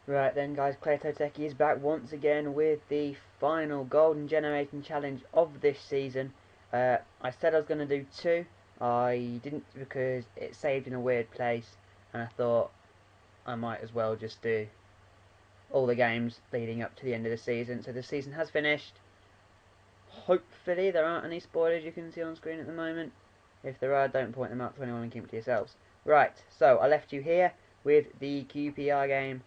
Right then guys, Cleto Techie is back once again with the final Golden Generation Challenge of this season. I said I was going to do two. I didn't because it saved in a weird place, and I thought I might as well just do all the games leading up to the end of the season. So the season has finished. Hopefully there aren't any spoilers you can see on screen at the moment. If there are, don't point them out to anyone and keep it to yourselves. Right, so I left you here with the QPR game.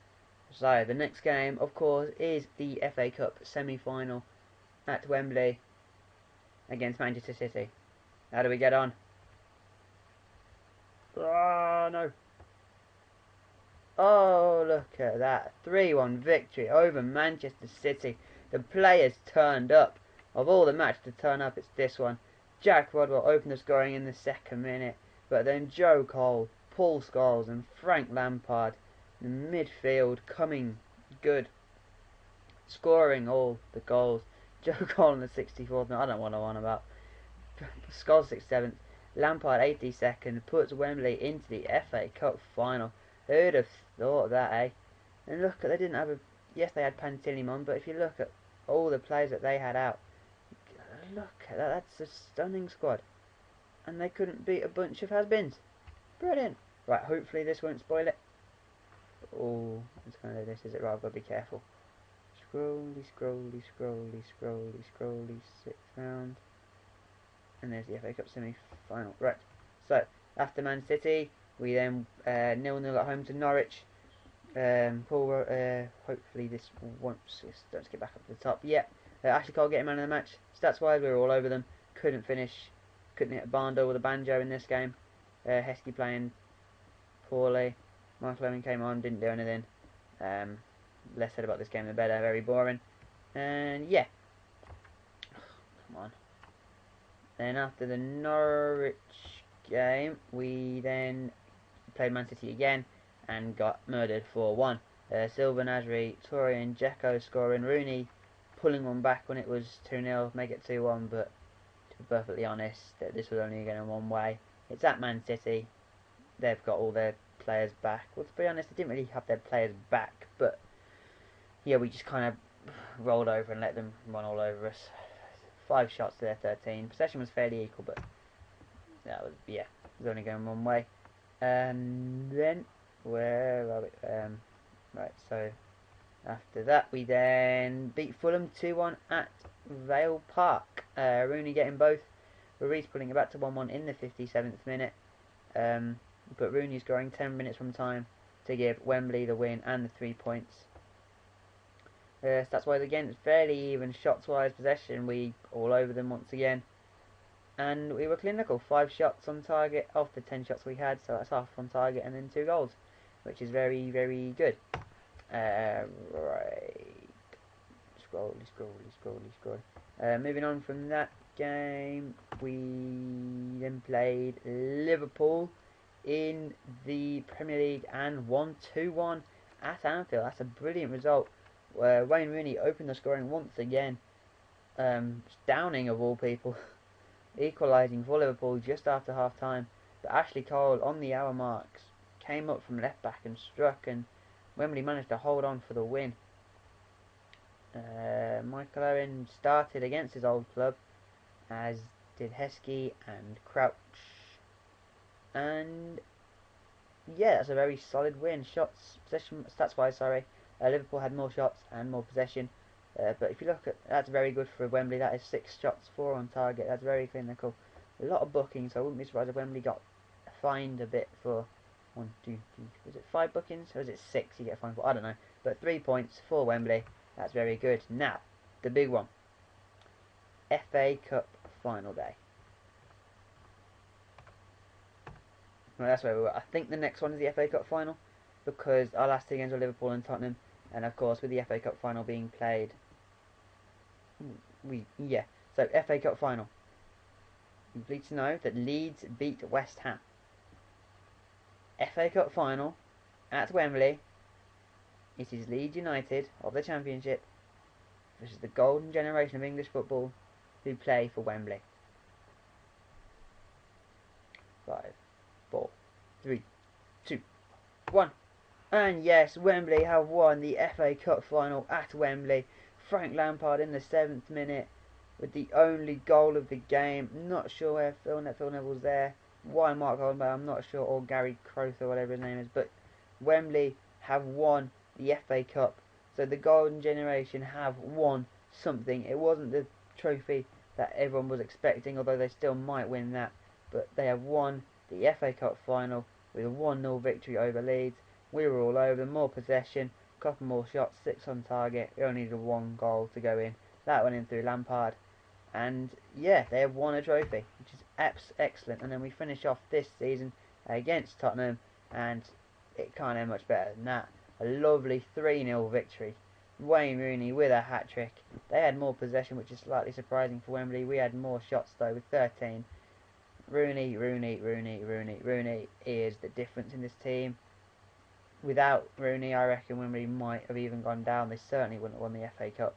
So the next game, of course, is the FA Cup semi-final at Wembley against Manchester City. How do we get on? Oh, no. Oh, look at that. 3-1 victory over Manchester City. The players turned up. Of all the matches to turn up, it's this one. Jack Rodwell opened the scoring in the second minute. But then Joe Cole, Paul Scholes and Frank Lampard in the midfield coming good, scoring all the goals. Joe Cole in the 64th minute, I don't know what I'm on about. Scholes 67th, Lampard 82nd, puts Wembley into the FA Cup final. Who'd have thought that, eh? And look, they didn't have a... Yes, they had Pantilimon, but if you look at all the players that they had out, look at that, that's a stunning squad. And they couldn't beat a bunch of has-beens. Brilliant. Right, hopefully this won't spoil it. Oh, it's kind of this, is it? Right, I've got to be careful. Scrolly, scrolly, scrolly, scrolly, scrolly, 6th round. And there's the FA Cup semi-final. Right, so, after Man City, we then 0-0 at home to Norwich. Hopefully this won't... Let's get back up to the top. Yeah, Ashley Cole getting man of the match. Stats-wise, we were all over them. Couldn't finish. Couldn't hit a barn door with a banjo in this game. Heskey playing poorly. Michael Owen came on, didn't do anything. Less said about this game the better. Very boring. And yeah. Come on. Then after the Norwich game, we then played Man City again and got murdered 4-1. Silva, Nasri, Torre and Dzeko scoring. Rooney pulling one back when it was 2-0, make it 2-1, but to be perfectly honest, this was only going one way. It's at Man City. They've got all their players back. Well, to be honest, they didn't really have their players back, but yeah, we just kind of rolled over and let them run all over us. 5 shots to their 13. Possession was fairly equal, but that was, yeah, it was only going one way. And then, where are we? Right, so after that, we then beat Fulham 2-1 at Vale Park. Rooney getting both. Ruiz pulling it back to 1-1 in the 57th minute. But Rooney scoring 10 minutes from time to give Wembley the win and the 3 points. Stats-wise again, it's fairly even. Shots-wise, possession, we all over them once again. And we were clinical. 5 shots on target of the 10 shots we had, so that's half on target and then 2 goals, which is very, very good. Right. Scrolly. Moving on from that game, we then played Liverpool in the Premier League and won 2-1 at Anfield. That's a brilliant result. Wayne Rooney opened the scoring once again. Downing of all people, equalising for Liverpool just after half time. But Ashley Cole on the hour marks came up from left back and struck, and Wembley managed to hold on for the win. Michael Owen started against his old club, as did Heskey and Crouch. And yeah, that's a very solid win. Stats-wise, sorry. Liverpool had more shots and more possession. But if you look at, that's very good for Wembley. That is 6 shots, 4 on target. That's very clinical. A lot of bookings, so I wouldn't be surprised if Wembley got fined a bit for 1, 2, 3, was it 5 bookings? Or was it 6 you get fined for? I don't know. But 3 points for Wembley. That's very good. Now, the big one. FA Cup final day. Well, that's where we were. I think the next one is the FA Cup final, because our last 2 games were Liverpool and Tottenham, and of course with the FA Cup final being played, so FA Cup final. You're pleased to know that Leeds beat West Ham. FA Cup final at Wembley. It is Leeds United of the Championship versus the golden generation of English football who play for Wembley. 5, 4, 3, 2, 1. And yes, Wembley have won the FA Cup final at Wembley. Frank Lampard in the 7th minute with the only goal of the game. Not sure where Phil Neville's there. Why Mark Holdenberg, I'm not sure, or Gary Crowther, whatever his name is. But Wembley have won the FA Cup. So the Golden Generation have won something. It wasn't the trophy that everyone was expecting, although they still might win that. But they have won the FA Cup final with a 1-0 victory over Leeds. We were all over them, more possession, a couple more shots, 6 on target. We only needed 1 goal to go in. That went in through Lampard. And yeah, they have won a trophy, which is excellent. And then we finish off this season against Tottenham, and it can't end much better than that. A lovely 3-0 victory. Wayne Rooney with a hat-trick. They had more possession, which is slightly surprising for Wembley. We had more shots though, with 13. Rooney is the difference in this team. Without Rooney, I reckon Wembley might have even gone down. They certainly wouldn't have won the FA Cup.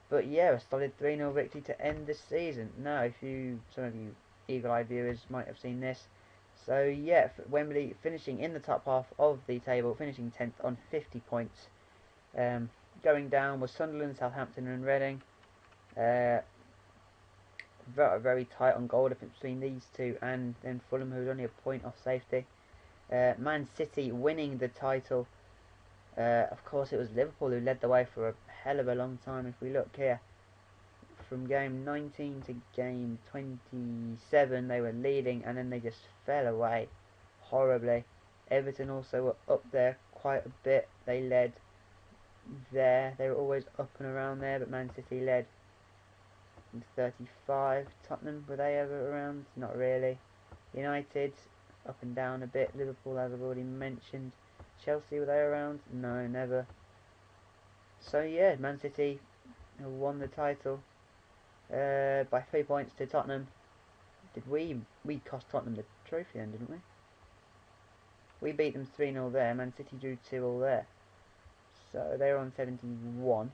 But yeah, a solid 3-0 victory to end the season. Now, some of you eagle-eyed viewers might have seen this. So yeah, Wembley finishing in the top half of the table, finishing 10th on 50 points. Going down was Sunderland, Southampton and Reading. Very tight on goal difference between these two, and then Fulham, who was only a point off safety. Man City winning the title. Of course, it was Liverpool who led the way for a hell of a long time. If we look here, from game 19 to game 27, they were leading, and then they just fell away horribly. Everton also were up there quite a bit. They led there. They were always up and around there, but Man City led in 35. Tottenham, were they ever around? Not really. United, up and down a bit. Liverpool, as I've already mentioned. Chelsea, were they around? No, never. So yeah, Man City won the title by 3 points to Tottenham. Did we cost Tottenham the trophy then, didn't we? We beat them 3-0 there. Man City drew 2-2 there. So they were on 71.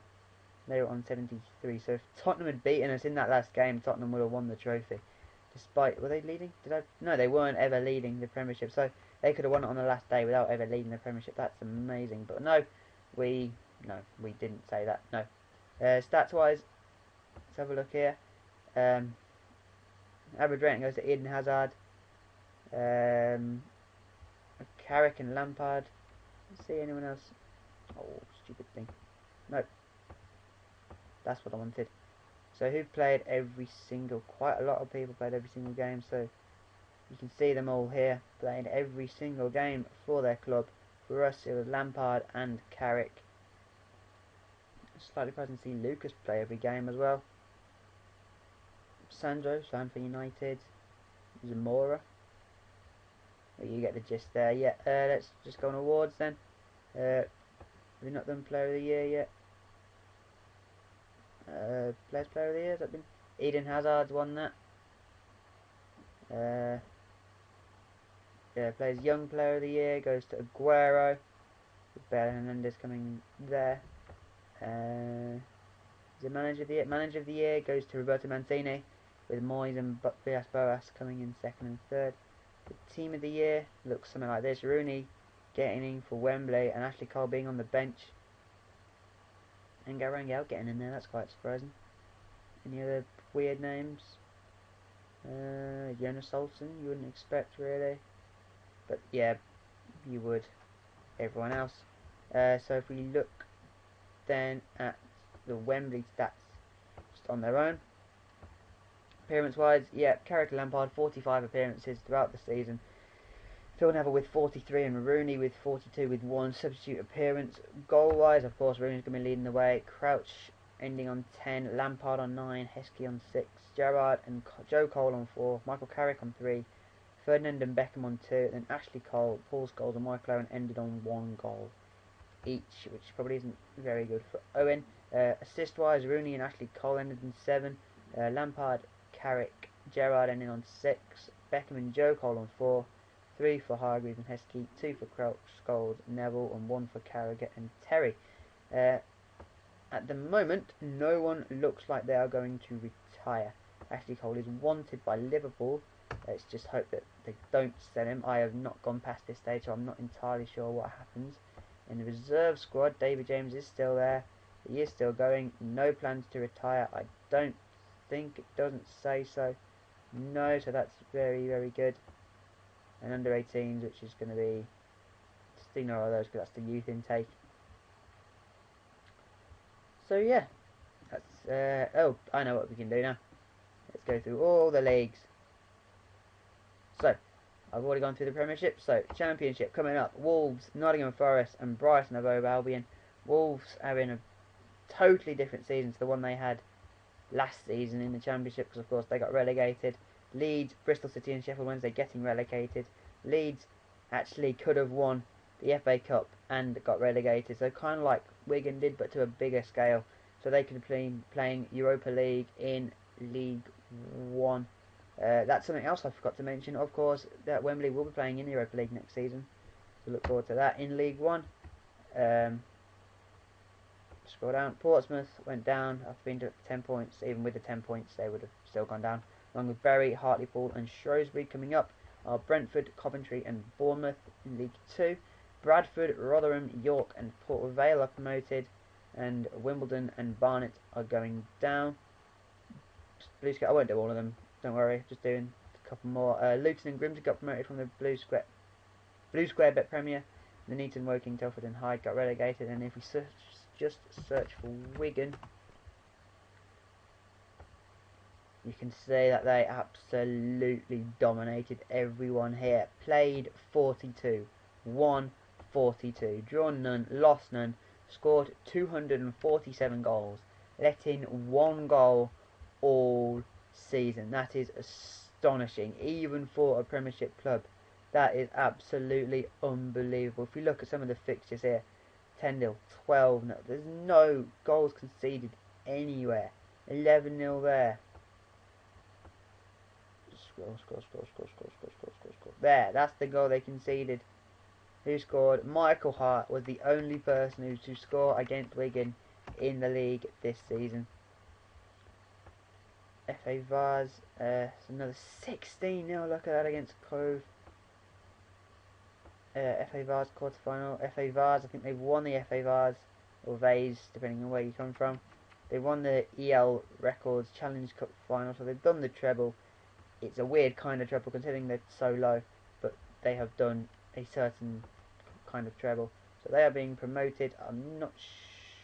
They were on 73. So if Tottenham had beaten us in that last game, Tottenham would have won the trophy. Were they leading? No, they weren't ever leading the Premiership. So they could have won it on the last day without ever leading the Premiership. That's amazing. But no, we didn't say that. No. Stats wise, let's have a look here. Average rating goes to Eden Hazard, Carrick and Lampard. Let's see anyone else. Oh, stupid thing. No. That's what I wanted. So who played quite a lot of people played every single game, so you can see them all here, playing every single game for their club. For us it was Lampard and Carrick. Slightly surprising to see Lucas play every game as well. Sandro, for United. Zamora. Well, you get the gist there. Yeah, let's just go on awards then. We've not done Player of the Year yet. Player of the Year, has that been? Eden Hazard's won that. Yeah, Players Young Player of the Year goes to Aguero. With Bale Hernandez coming there. The Manager of the Year? Manager of the Year goes to Roberto Mancini, with Moyes and Villas-Boas coming in 2nd and 3rd. The Team of the Year looks something like this: Rooney getting in for Wembley, and Ashley Cole being on the bench. And Rangel getting in there, that's quite surprising. Any other weird names? Jonas Olsen, you wouldn't expect really. But yeah, you would. Everyone else. So if we look then at the Wembley stats just on their own. Appearance wise, yeah, Carrick Lampard 45 appearances throughout the season. Phil Neville with 43 and Rooney with 42 with 1 substitute appearance. Goal wise, of course, Rooney's going to be leading the way. Crouch ending on 10, Lampard on 9, Heskey on 6, Gerrard and Joe Cole on 4, Michael Carrick on 3, Ferdinand and Beckham on 2, then Ashley Cole, Paul Scholes and Michael Owen ended on 1 goal each, which probably isn't very good for Owen. Assist wise, Rooney and Ashley Cole ended in 7, Lampard, Carrick, Gerrard ending on 6, Beckham and Joe Cole on 4, 3 for Hargreaves and Heskey, 2 for Crouch, Scholes, Neville, and 1 for Carragher and Terry. At the moment, no one looks like they are going to retire. Ashley Cole is wanted by Liverpool, Let's just hope that they don't sell him. I have not gone past this stage, so I'm not entirely sure what happens. In the reserve squad, David James is still there. He is still going. No plans to retire. I don't think, it doesn't say so. No, so that's very, very good. And under 18s, which is going to be, just ignore all those because that's the youth intake. So yeah, that's, oh, I know what we can do now. Let's go through all the leagues. So, I've already gone through the Premiership. So, Championship coming up. Wolves, Nottingham Forest and Brighton of Hove Albion. Wolves are in a totally different season to the one they had last season in the Championship, because of course they got relegated. Leeds, Bristol City and Sheffield Wednesday getting relegated. Leeds actually could have won the FA Cup and got relegated, so kind of like Wigan did, but to a bigger scale. So they could be playing Europa League in League 1. That's something else I forgot to mention, of course, that Wembley will be playing in the Europa League next season. So look forward to that in League 1. Scroll down. Portsmouth went down after being to 10 points. Even with the 10 points, they would have still gone down. Along with Bury, Hartlepool and Shrewsbury coming up are Brentford, Coventry and Bournemouth in League 2. Bradford, Rotherham, York and Port Vale are promoted. And Wimbledon and Barnet are going down. Blue Square, I won't do all of them, don't worry, just doing a couple more. Luton and Grimsby got promoted from the Blue Square Bet Premier. The Nuneaton, Woking, Telford and Hyde got relegated. And if we just search for Wigan, you can see that they absolutely dominated everyone here. Played 42, won 42, drawn none, lost none, scored 247 goals, let in 1 goal all season. That is astonishing, even for a Premiership club. That is absolutely unbelievable. If we look at some of the fixtures here, 10-0, 12-0, there's no goals conceded anywhere. 11-0 there. Score. There, that's the goal they conceded. Who scored? Michael Hart was the only person to score against Wigan in the league this season. FA Vars, another 16-0, look at that, against Cove. FA Vars quarter-final. FA Vars, I think they won the FA Vars, or Vase, depending on where you come from. They won the EL Records Challenge Cup final, so they've done the treble. It's a weird kind of treble considering they're so low, but they have done a certain kind of treble. So they are being promoted. I'm not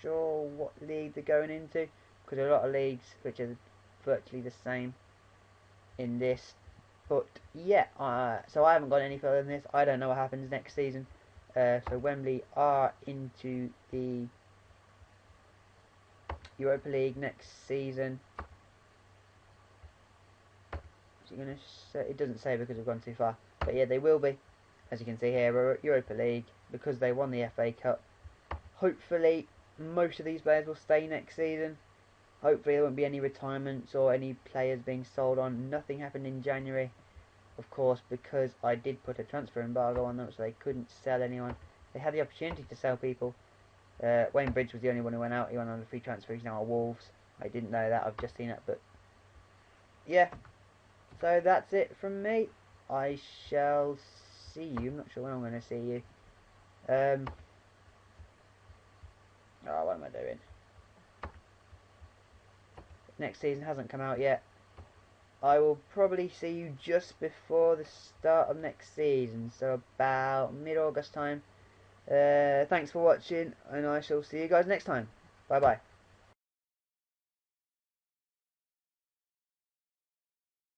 sure what league they're going into, because there are a lot of leagues which are virtually the same in this. But yeah, so I haven't gone any further than this. I don't know what happens next season. So Wembley are into the Europa League next season. Is it going to say? It doesn't say because we've gone too far. But yeah, they will be. As you can see here, Europa League, because they won the FA Cup. Hopefully, most of these players will stay next season. Hopefully there won't be any retirements or any players being sold on. Nothing happened in January, of course, because I did put a transfer embargo on them, so they couldn't sell anyone. They had the opportunity to sell people. Wayne Bridge was the only one who went out. He went on a free transfer. He's now at Wolves. I didn't know that. I've just seen it, but yeah. So that's it from me. I shall see you. I'm not sure when I'm going to see you. Oh, what am I doing? Next season hasn't come out yet. I will probably see you just before the start of next season, so about mid-August time. Thanks for watching, and I shall see you guys next time. Bye bye.